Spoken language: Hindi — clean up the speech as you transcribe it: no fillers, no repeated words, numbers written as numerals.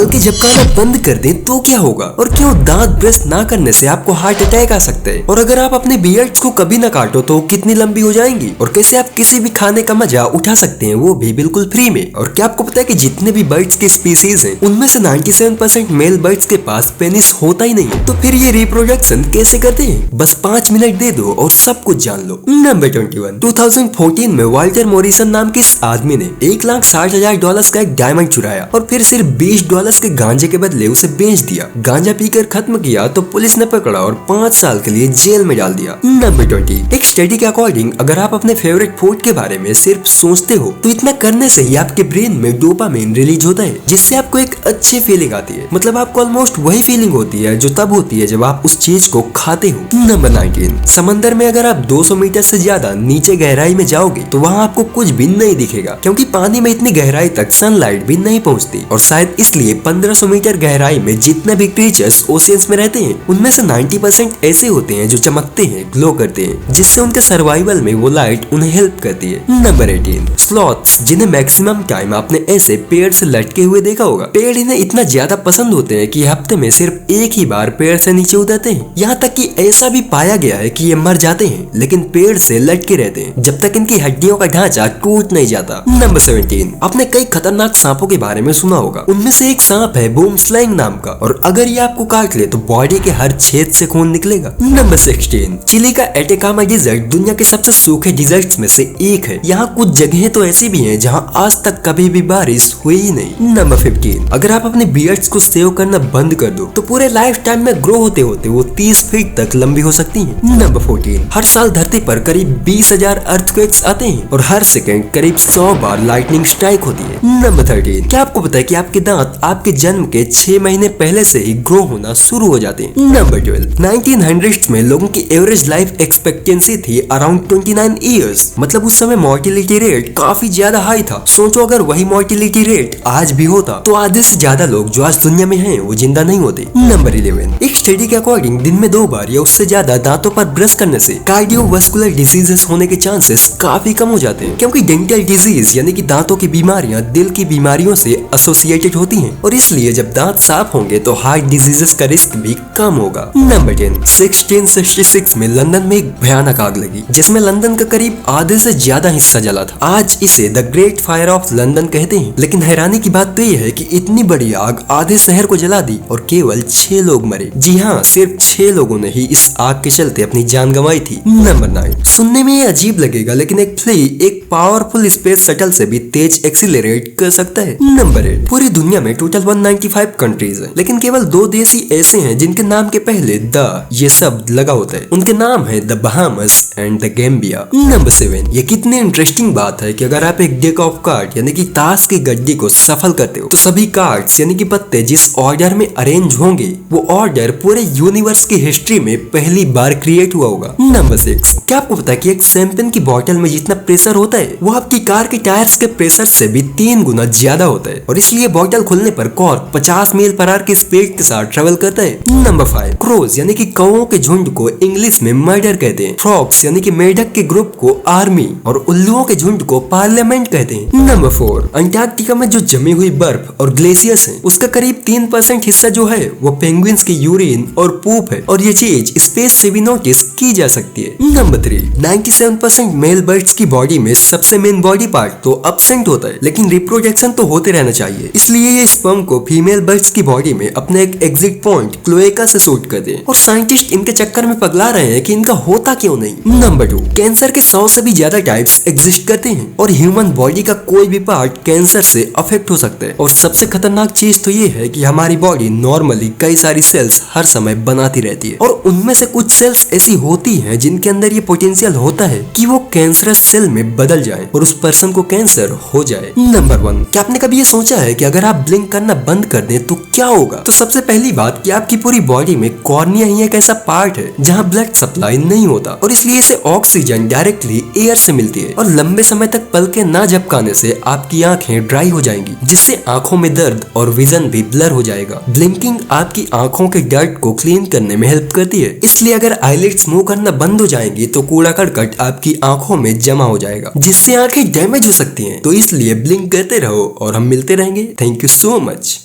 बाल के झपकाना बंद कर दें तो क्या होगा, और क्यों दांत ब्रश ना करने से आपको हार्ट अटैक आ सकता है, और अगर आप अपने बियर्ड्स को कभी ना काटो तो कितनी लंबी हो जाएंगी, और कैसे आप किसी भी खाने का मजा उठा सकते हैं वो भी बिल्कुल फ्री में। और क्या आपको पता है कि जितने भी बर्ड्स के स्पीसीज हैं उनमें से 97% मेल बर्ड्स के पास पेनिस होता ही नहीं है। तो फिर ये रिप्रोडक्शन कैसे करते हैं, बस 5 मिनट दे दो और सब कुछ जान लो। नंबर 21, 2014 में वाल्टर मॉरिसन नाम के इस आदमी ने $1,60,000 का एक डायमंड चुराया और फिर सिर्फ $20 के गांजे के बदले उसे बेच दिया। गांजा पीकर खत्म किया तो पुलिस ने पकड़ा और 5 साल के लिए जेल में डाल दिया। नंबर 20, एक स्टडी के अकॉर्डिंग अगर आप अपने फेवरेट फूड के बारे में सिर्फ सोचते हो तो इतना करने से ही आपके ब्रेन में डोपामिन रिलीज होता है, जिससे आपको एक अच्छी फीलिंग आती है। मतलब आपको ऑलमोस्ट वही फीलिंग होती है जो तब होती है जब आप उस चीज को खाते हो। नंबर 19, समंदर में अगर आप 200 मीटर से ज्यादा नीचे गहराई में जाओगे तो वहाँ आपको कुछ भी नहीं दिखेगा, क्योंकि पानी में इतनी गहराई तक सनलाइट भी नहीं पहुँचती। और शायद इसलिए 1500 मीटर गहराई में जितने भी क्रीचर्स ओशियंस में रहते हैं उनमें से 90% ऐसे होते हैं जो चमकते हैं, ग्लो करते हैं, जिससे उनके सर्वाइवल में वो लाइट उन्हें हेल्प करती है। नंबर 18, स्लॉथ्स, जिन्हें मैक्सिमम टाइम आपने ऐसे पेड़ से लटके हुए देखा होगा। पेड़ इन्हें इतना ज्यादा पसंद होते हैं कि हफ्ते में सिर्फ एक ही बार पेड़ से नीचे उतरते हैं। यहाँ तक कि ऐसा भी पाया गया है कि ये मर जाते हैं लेकिन पेड़ से लटके रहते हैं जब तक इनकी हड्डियों का ढांचा टूट नहीं जाता। नंबर 17, आपने कई खतरनाक सांपों के बारे में सुना होगा। उनमें से एक सांप है बूम स्लैंग नाम का, और अगर ये आपको काट ले तो बॉडी के हर छेद से खून निकलेगा। नंबर 16, चिली का एटेकामा डिजर्ट दुनिया के सबसे सूखे डिजर्ट्स में से एक है। यहाँ कुछ जगहें तो ऐसी भी हैं जहाँ आज तक कभी भी बारिश हुई ही नहीं। नंबर 15, अगर आप अपने बियर्ड्स को सेव करना बंद कर दो तो पूरे लाइफ टाइम में ग्रो होते होते वो 30 फीट तक लंबी हो सकती हैं। नंबर 14, हर साल धरती पर करीब 20,000 अर्थक्वेक्स आते हैं और हर सेकंड करीब 100 बार लाइटनिंग स्ट्राइक होती है। नंबर 13, क्या आपको पता है कि आपके दांत आपके जन्म के 6 महीने पहले से ही ग्रो होना शुरू हो जाते हैं। नंबर 12, 1900s में लोगों की एवरेज लाइफ एक्सपेक्टेंसी थी अराउंड 29 ईयर्स। मतलब उस समय मोर्टिलिटी रेट काफी ज्यादा हाई था। सोचो अगर वही मोर्टिलिटी रेट आज भी होता तो आधे से ज्यादा लोग जो आज दुनिया में हैं वो जिंदा नहीं होते। नंबर 11, एक स्टडी के अकॉर्डिंग दिन में 2 बार या उससे ज्यादा दांतों पर ब्रश करने से कार्डियोवास्कुलर डिजीजेस होने के चांसेस काफी कम हो जाते हैं, क्योंकि डेंटल डिजीज यानी कि दांतों की बीमारियां दिल की बीमारियों से एसोसिएटेड होती हैं, और इसलिए जब दांत साफ होंगे तो हार्ट डिजीजेस का रिस्क भी कम होगा। नंबर 10, 1666 में लंदन में एक भयानक आग लगी जिसमें लंदन का करीब आधे से ज्यादा हिस्सा जला था। आज इसे the great fire of London कहते हैं, लेकिन हैरानी की बात तो ये है कि इतनी बड़ी आग आधे शहर को जला दी और केवल 6 लोग मरे। जी हाँ, सिर्फ 6 लोगों ने ही इस आग के चलते अपनी जान गंवाई थी। नंबर 9, सुनने में ये अजीब लगेगा लेकिन एक फ्ली एक पावरफुल स्पेस शटल से भी तेज एक्सीलरेट कर सकता है। नंबर 8, पूरी दुनिया में टोटल 195 कंट्रीज है, लेकिन केवल 2 देश ही ऐसे हैं जिनके नाम के पहले द ये शब्द लगा होता है। उनके नाम है the Bahamas and the Gambia. Number 7, ये कितनी इंटरेस्टिंग बात है कि अगर आप एक डेक ऑफ कार्ड यानी कि ताश की गड्डी को सफल करते हो तो सभी कार्ड्स यानी कि पत्ते जिस ऑर्डर में अरेंज होंगे वो ऑर्डर पूरे यूनिवर्स की हिस्ट्री में पहली बार क्रिएट हुआ होगा। नंबर 6, क्या आपको पता है कि एक शैंपेन की बोतल में जितना प्रेशर होता है वो आपकी कार के टायर्स के प्रेशर से भी 3 गुना ज्यादा होता है, और इसलिए बोतल खुलने पर कॉर्क 50 मील पर आवर की स्पीड के साथ ट्रेवल करता है। नंबर 5, क्रोज यानी कि कौओं के झुंड को इंग्लिश में मर्डर कहते हैं। फ्रॉग्स यानी कि मेढक के ग्रुप को आर्मी और उल्लुओं के झुंड को पार्लियामेंट कहते हैं। नंबर 4, अंटार्कटिका में जो जमी हुई बर्फ और ग्लेशियर्स हैं उसका करीब 3% हिस्सा जो है वो पेंगुइन्स की यूरिन और पूप है, और ये चीज स्पेस से भी नोटिस की जा सकती है। नंबर 3, 97% मेल बर्ड्स की बॉडी में सबसे मेन बॉडी पार्ट तो एब्सेंट होता है, लेकिन रिप्रोडक्शन तो होते रहना चाहिए, इसलिए ये स्पर्म को फीमेल बर्ड्स की बॉडी में अपने एक एग्जिट पॉइंट क्लोएका से शूट करते हैं, और साइंटिस्ट इनके चक्कर में पगला रहे हैं कि इनका होता क्यों नहीं। नंबर 2, कैंसर के 100 से भी ज्यादा टाइप्स एग्जिस्ट करते हैं, और ह्यूमन बॉडी का कोई भी पार्ट कैंसर से अफेक्ट हो सकता है। और सबसे खतरनाक चीज तो ये है कि हमारी बॉडी नॉर्मली कई सारी सेल्स हर समय बनाती रहती है, और उनमें से कुछ सेल्स ऐसी होती हैं जिनके अंदर ये पोटेंशियल होता है कि वो कैंसरस सेल में बदल जाए और उस पर्सन को कैंसर हो जाए। नंबर 1, क्या आपने कभी ये सोचा है कि अगर आप ब्लिंक करना बंद कर दें तो क्या होगा? तो सबसे पहली बात कि आपकी पूरी बॉडी में कॉर्निया ही एक ऐसा पार्ट है जहाँ ब्लड सप्लाई नहीं होता, और इसलिए इसे ऑक्सीजन डायरेक्टली एयर से मिलती है, और लंबे समय तक पलकें ना झपकाने से आपकी आंखें ड्राई हो जाएंगी, जिससे आंखों में दर्द और विजन भी ब्लर हो जाएगा। ब्लिंकिंग आपकी आंखों के डर्ट को क्लीन करने में हेल्प करती है, इसलिए अगर आईलिड्स मूव करना बंद हो जाएंगी तो कूड़ा करकट आपकी आंखों में जमा हो जाएगा, जिससे आंखें डैमेज हो सकती हैं। तो इसलिए ब्लिंक करते रहो और हम मिलते रहेंगे। Thank you so much.